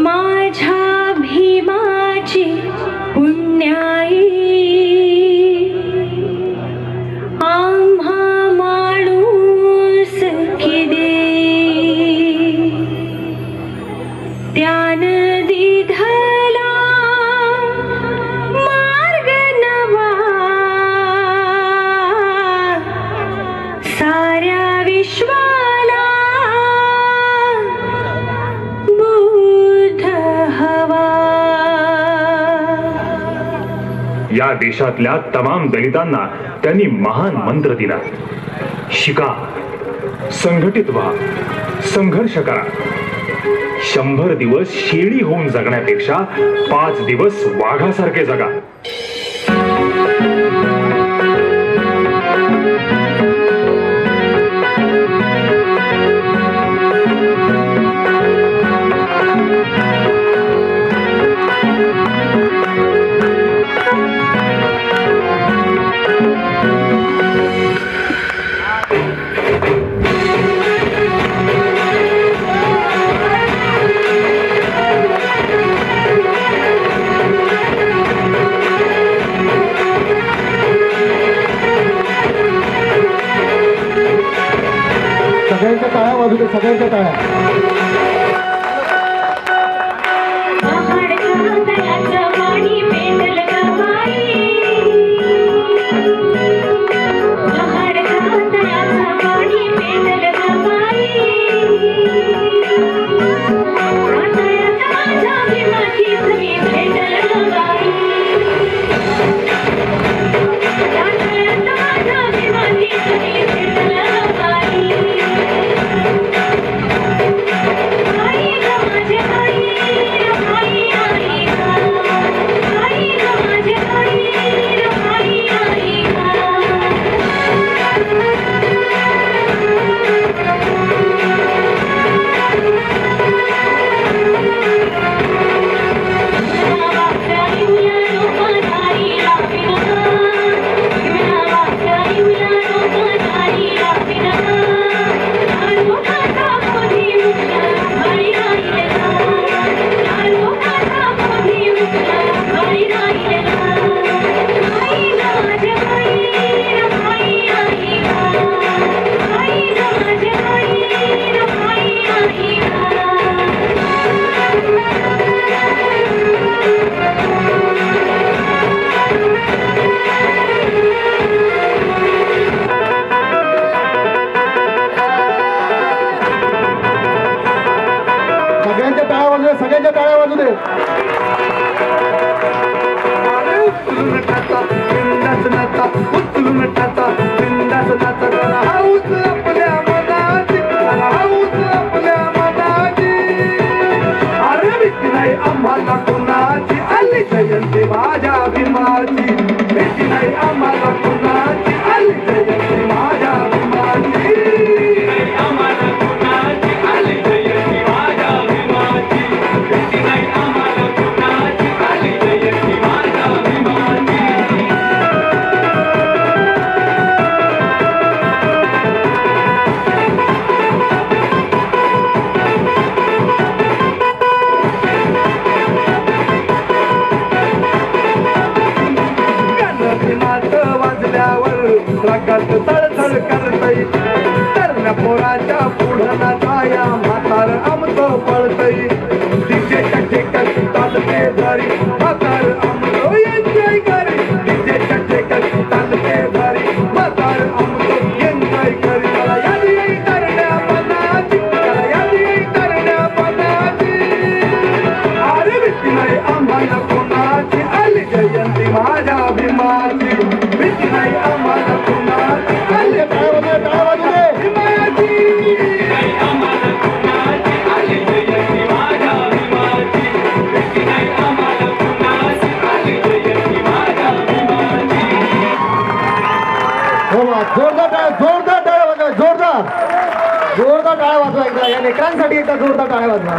माझ्या भीमाची पुण्याई आम्हा माणूस किदे त्यान दिधला मार्ग नवा साऱ्या विश्वाला बुद्ध हवा। या देशातल्या तमाम दलितांना त्यांनी महान मंत्र दिला, शिका, संघटित व्हा, संघर्ष करा। 100 दिवस शेळी होऊन जगण्यापेक्षा 5 दिवस वाघासारखे जगा। सगळ्यांच्या टाळ्या वाजू दे, सगळ्यांच्या टाळ्या। सगळ्यांच्या टाळ्या वाजू दे। आम्हाला कुणाची आली जयंती माझ्या भीमाची, भीती नाही आम्हाला कुणाची आली जयंती माझ्या भीमाची, आम्हाला कुणाची आली जयंती माझ्या भीमाची, भीती नाही आम्हाला कुणाची आली जयंती माझ्या भीमाची। रगत तळतळ करतई तरण्या पोराच्या पुढना छाया म्हातार आमचं पळतई, डीजेच्या ठेक्यात तालते धरी म्हातार आमचं एन्जॉय करी, डीजेच्या ठेक्यात तालते धरी म्हातार आमचं एन्जॉय करी। त्याला यादी करण्यापणाची, त्याला यादी करण्यापणाची, अरे भीती नाही आम्हाला कोणाची आली जयंती माझ्या भीमाची, भीती नाही आम्हाला कोणाची आली भीमाची, आम्हाला कोणाची आली जयंती माझ्या भीमाची, भीती नाही आम्हाला कोणाची आली जयंती माझ्या भीमाची। जोरदार टाळ्या, जोरदार टाळ्या वाजवा, जोरदार जोरदार टाळ्या वाजवा एकदा, या लेकरांसाठी एकदा जोरदार टाळ्या वाजवा।